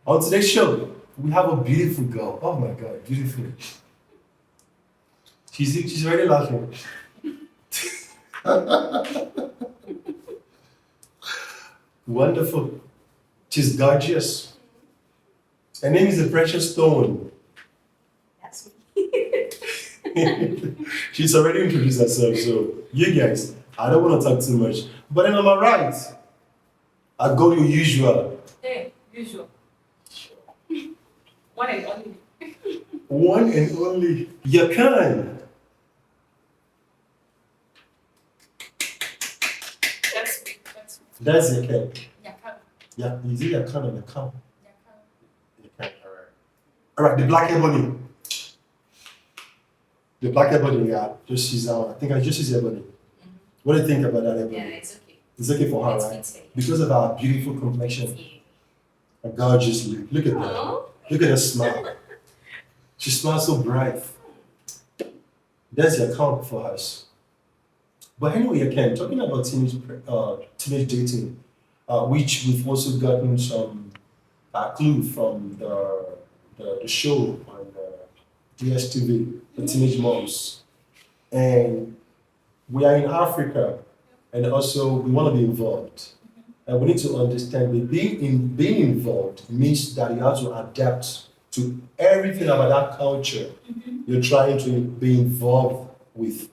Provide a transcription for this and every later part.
On today's show, we have a beautiful girl. Oh my God, beautiful. She's already laughing. Wonderful. She's gorgeous. Her name is the Precious Stone. That's me. She's already introduced herself, so you guys, I don't want to talk too much. But then on my right, I go your usual. Hey, usual. One and only. One and only Nyakang. That's me. That's me. That's Nyakang. Nyakang. Yeah, is it Nyakang or Nyakang? Nyakang. Nyakang, alright. Alright, the black ebony. The black ebony, yeah. Just she's out. I think I just use ebony. Mm-hmm. What do you think about that ebony? Yeah, it's okay. It's okay for her, It's right? fitting. Because of her beautiful complexion, Yeah. her gorgeous look. Look at that. Aw. Look at her smile. She smiles so bright. That's the account for us. But anyway, again, talking about teenage dating, which we've also gotten some clue from the show on DSTV, the Teenage Moms. And we are in Africa, and also we want to be involved. And we need to understand that being involved means that you have to adapt to everything about that culture you're trying to be involved with.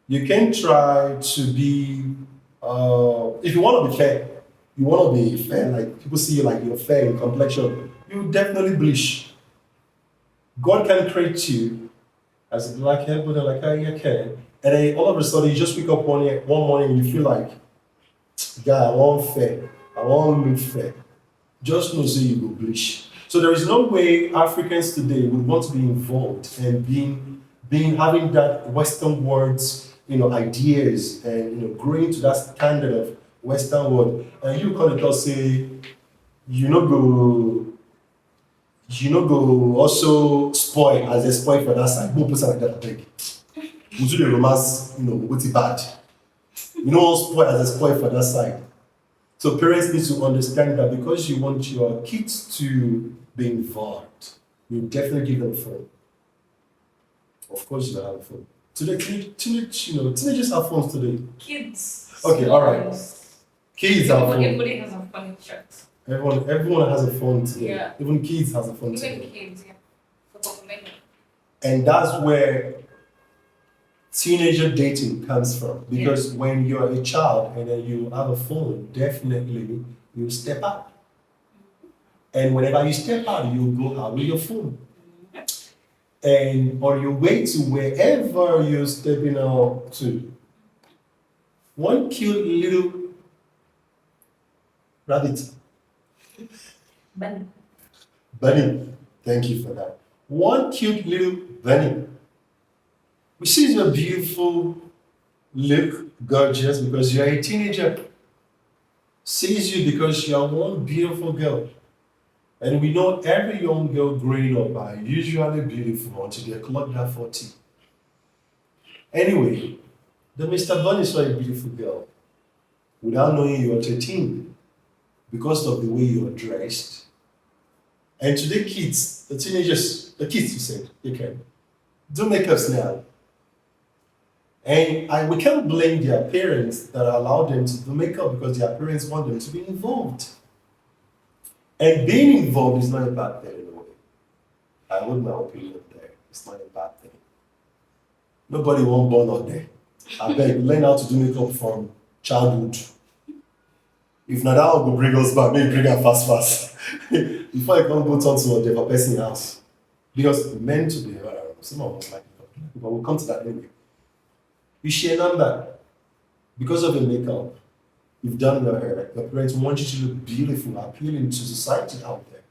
You can try to be, if you want to be fair, you want to be fair, like people see you like you're fair in complexion, you definitely bleach. God can create you as a black hair, but like I can. And then all of a sudden you just wake up one morning and you feel like, guy, I want fair. I want look fair. Just know so you go bleach. So there is no way Africans today would want to be involved and having that Western world's ideas and growing to that standard of Western world. And you call it say you know go also spoil as a spoil for that side. Both person like that big. We do the romance, what's it bad. All spoil as a spoil for that side. So parents need to understand that because you want your kids to be involved, you definitely give them a phone. Of course you have a phone. Today, teenagers have phones today. Kids. Okay, all right. Kids have phones. Everybody has a funny shirt. Everyone has a phone today. Yeah. Even kids has a phone Even today. kids, yeah. For many. And that's where teenager dating comes from. Because when you're a child and then you have a phone, definitely you step out. And whenever you step out, you go out with your phone. And on your way to wherever you're stepping out to, one cute little rabbit. Bunny. Thank you for that. One cute little bunny. We see you're beautiful, look gorgeous because you're a teenager. Sees you because you're one beautiful girl. And we know every young girl growing up are usually beautiful until they clock that 40. Anyway, the Mr. Bunny saw a beautiful girl without knowing you were 13 because of the way you were dressed. And today kids, the kids you said, they can do makeups now. And we can't blame their parents that allow them to do makeup because their parents want them to be involved. And being involved is not a bad thing in a way. I hold my opinion there. It's not a bad thing. Nobody won't born out there. I beg, learn how to do makeup from childhood. If not, that will bring us back. Maybe bring her fast. Before I come go talk to a different person house. Because men today, some of us like it, but we'll come to that anyway. You share number because of your makeup. You've done your hair. Your parents want you to look beautiful, appealing to society out there.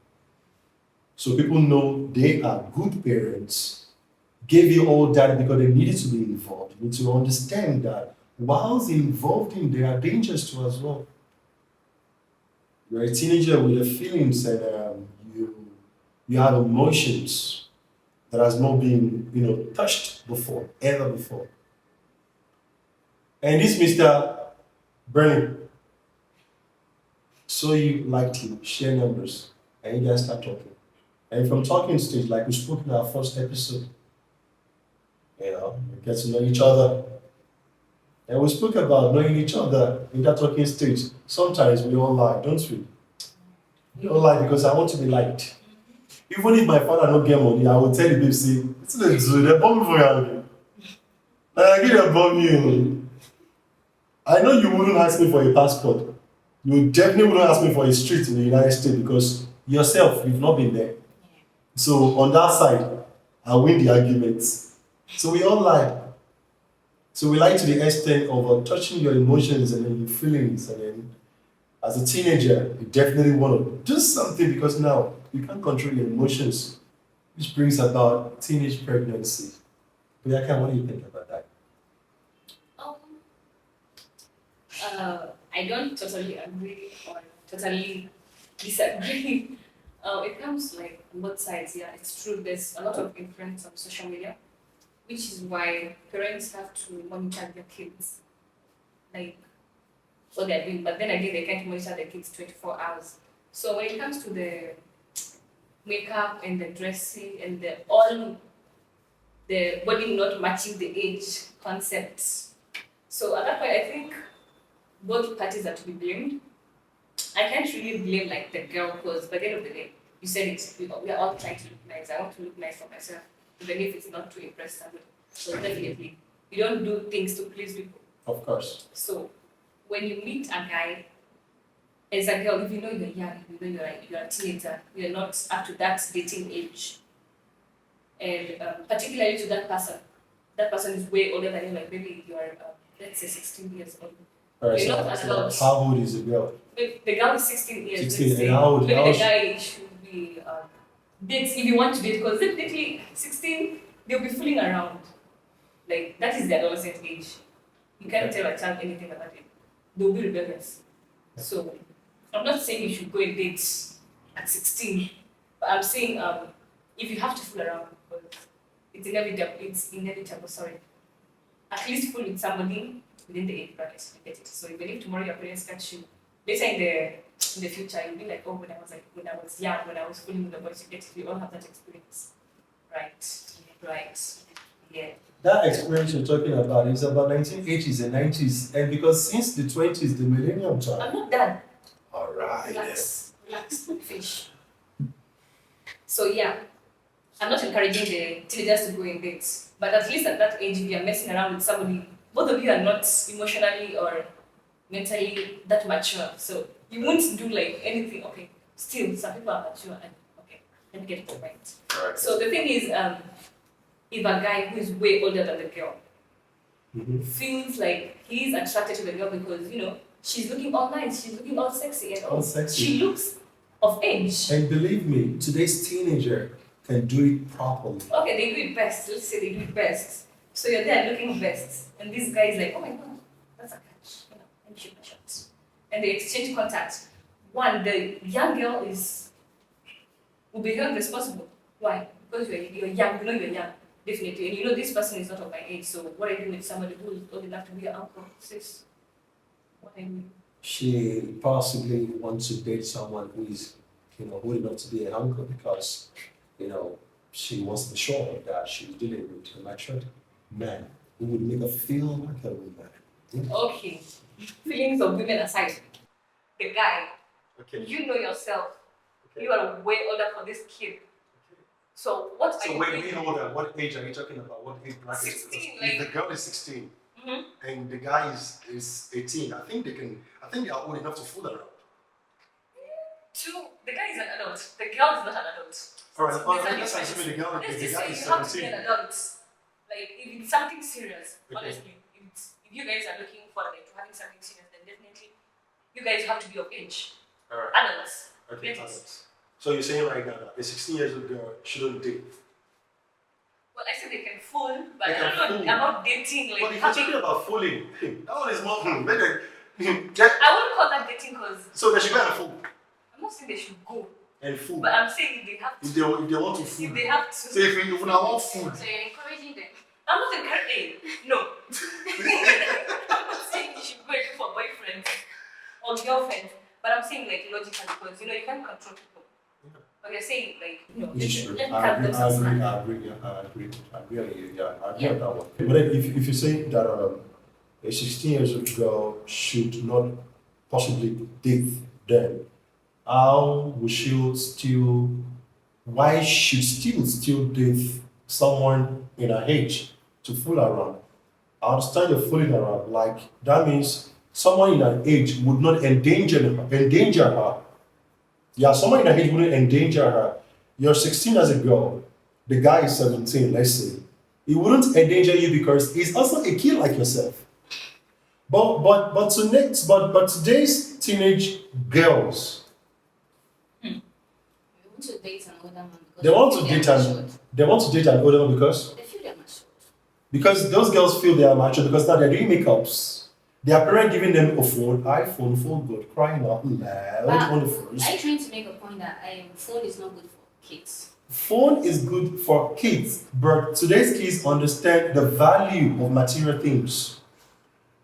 So people know they are good parents. Gave you all that because they needed to be involved. You need to understand that whilst involved in, there are dangers too as well. You're a teenager with the feelings and you have emotions that has not been touched before, ever before. And this Mr. Bernie, so you liked him, share numbers. and you guys start talking. And from talking stage, like we spoke in our first episode, you get to know each other. And we spoke about knowing each other in that talking stage. Sometimes we all lie, don't we? We all lie because I want to be liked. Even if my father don't get money, I will tell the babe, say, it's the zoo, they bomb me for you. I get a bomb you. I know you wouldn't ask me for a passport. You definitely wouldn't ask me for a street in the United States because yourself, you've not been there. So on that side, I win the arguments. So we all lie. So we lie to the extent of touching your emotions and then your feelings. And then as a teenager, you definitely want to do something because now you can't control your emotions, which brings about teenage pregnancy. Nyakang, what do you think about that? I don't totally agree or totally disagree. It comes like on both sides. Yeah, it's true. There's a lot of influence on social media, which is why parents have to monitor their kids, like what they're doing. But then again, they can't monitor their kids 24 hours. So when it comes to the makeup and the dressing and the body not matching the age concepts. So at that point, I think both parties are to be blamed. I can't really blame like the girl because by the end of the day, you said it. We are all trying to look nice. I want to look nice for myself, even if it's not to impress somebody. So definitely, you don't do things to please people. Of course. So when you meet a guy, as a girl, if you know you're young, you know you're a teenager, you're not up to that dating age, and particularly to that person is way older than you. Like maybe you're let's say 16 years old. Alright, You're so, not so adult. how old is the girl? If the girl is 16 years. 16, let's say, and how old? maybe How the old- guy should be dates if you want to date because definitely 16 they'll be fooling around. Like that is the adolescent age. You can't tell a child anything about it. They'll be rebellious. So I'm not saying you should go and date at 16, but I'm saying if you have to fool around, because it's inevitable. Sorry, at least fool with somebody within the age bracket. You get it. So even if tomorrow your parents catch you, later in the future, you'll be like, oh, when I was young, when I was fooling with the boys, you get it. We all have that experience, right? Yeah. That experience you're talking about is about 1980s and 90s, and because since the 20s, the millennium time. I'm not done. All right. Relax, finish. So yeah, I'm not encouraging the teenagers to go in dates, but at least at that age, if you're messing around with somebody, both of you are not emotionally or mentally that mature, so you won't do like anything. Okay, still some people are mature and okay, let me get it right. Right. So the thing is, if a guy who is way older than the girl feels like he's attracted to the girl because she's looking all nice, she's looking all sexy and All sexy. she looks of age. And believe me, today's teenager can do it properly. Okay, they do it best. Let's say they do it best. So you're there looking best, and this guy is like, oh my god, that's a catch. Let me shoot my shots. And they exchange contact. One, the young girl will be held responsible. Why? Because you're young. You're young, definitely, and this person is not of my age. So what are you doing with somebody who is old enough to be your uncle, sis? What are you doing? She possibly wants to date someone who is, old enough to be an uncle because, she wants to be sure that she's dealing with a matured man who would make her feel like a woman. Okay, feelings of women aside, the guy, Okay. you know yourself. Okay. You are way older for this kid. So what are So you wait, doing? we know that. What age are you talking about? What age bracket? 16, Because like- if the girl is 16 Mhm. and the guy is 18, I think they are old enough to fool around. Two, the guy is an adult. The girl is not an adult. All There's a right, let's difference. assume the Let's guy just is say you have to be an 17. adult. Like if it's something serious, Okay. honestly, if you guys are looking for like having something serious, then definitely you guys have to be of age. All right. Adults. Okay, Yes. adults. So you're saying right now that a 16 years old girl shouldn't date. Well, I said they can fool, but They I don't can know fool. about dating. But Like if you're having, talking about fooling, that one is more better. I wouldn't call that dating because So they should go and fool I'm not saying they should go, and fool. but I'm saying they have to. If they want to If fool. they have to. So if you now want food, So you're encouraging them. I'm not encouraging. No. I'm not saying you should go and look for boyfriends or girlfriends, but I'm saying like logically because you can't control people. we're saying, like, It's true. let I cut agree. I themselves agree. slack. I agree. Yeah, I agree. I agree. I agree Yeah. on that one. But then if you say that a 16 years old girl should not possibly date them, how will she still? Why should still date someone in her age to fool around? I understand you're fooling around. Like that means someone in her age would not endanger her. Yeah, someone in her age wouldn't endanger her. You're 16 as a girl, the guy is 17, let's say. He wouldn't endanger you because he's also a kid like yourself. But today's teenage girls, We want to date an older man because they want to feel date they are an matured. they want to date an older one because They feel they're matured. those girls feel they are mature because now they're doing makeups. Their parent giving them a phone, iPhone, phone good, crying out loud on the phones. Are you trying to make a point that phone is not good for kids? Phone is good for kids, but today's kids understand the value of material things.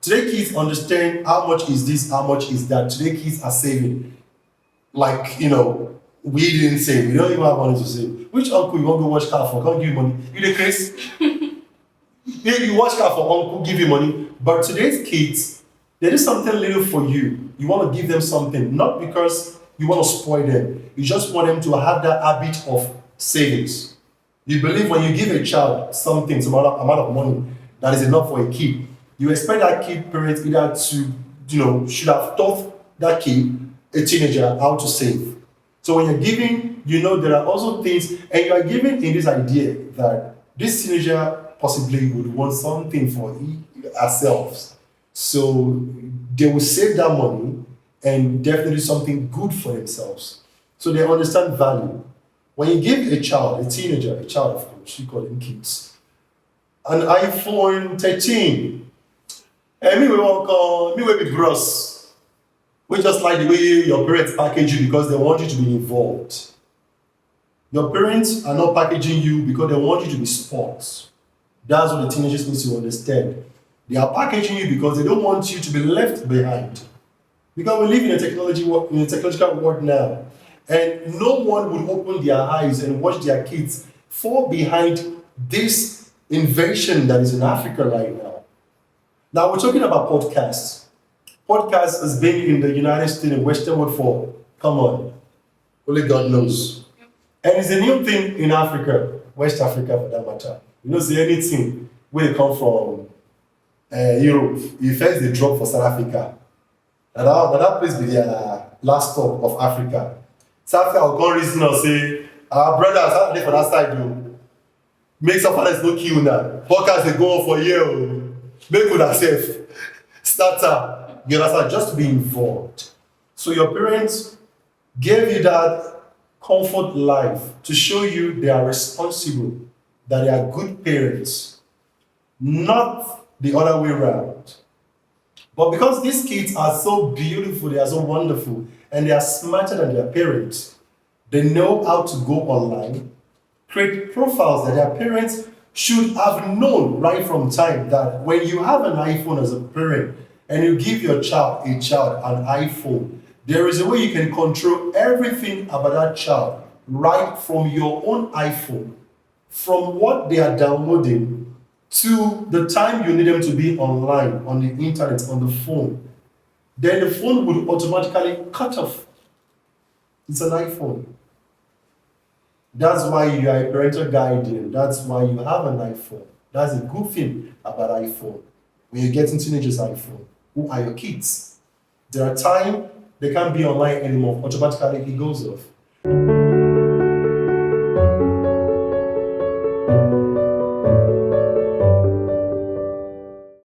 Today kids understand how much is this, how much is that. Today kids are saving. Like, we didn't save. We don't even have money to save. Which uncle you want to go watch car for? Can't give you money. You the case? Maybe you watch car for uncle, give you money. But today's kids, they do something little for you. You want to give them something, not because you want to spoil them. You just want them to have that habit of savings. You believe when you give a child something, some amount of money that is enough for a kid, you expect that kid parents either to, should have taught that kid, a teenager, how to save. So when you're giving, there are also things, and you are giving in this idea that this teenager possibly would want something for ourselves. So they will save that money and definitely something good for themselves. So they understand value. When you give a child, a teenager, a child of course, you call them kids, an iPhone 13, and me will be bros. We just like the way your parents package you because they want you to be involved. Your parents are not packaging you because they want you to be sports. That's what the teenagers need to understand. They are packaging you because they don't want you to be left behind. Because we live in a technological world now, and no one would open their eyes and watch their kids fall behind this invention that is in Africa right now. Now we're talking about podcasts. Podcast has been in the United States and Western world for, come on, only God knows. And it's a new thing in Africa, West Africa for that matter. See anything where they come from Europe, if first they drop for South Africa. And that place be their last stop of Africa. South Africa will come reason and say, our brothers are there for that side though. Make some fathers no kill now. Podcast they go on for a year. Make good yourself. Starter. You understand? Just to be involved. So your parents gave you that comfort life to show you they are responsible, that they are good parents, not the other way around. But because these kids are so beautiful, they are so wonderful, and they are smarter than their parents, they know how to go online, create profiles that their parents should have known right from time that when you have an iPhone as a parent and you give your child an iPhone, there is a way you can control everything about that child right from your own iPhone, from what they are downloading to the time you need them to be online, on the internet, on the phone. Then the phone will automatically cut off. It's an iPhone. That's why you are a parental guardian. That's why you have an iPhone. That's a good thing about iPhone. When you get into teenagers' iPhone, who are your kids? There are times they can't be online anymore. Automatically it goes off.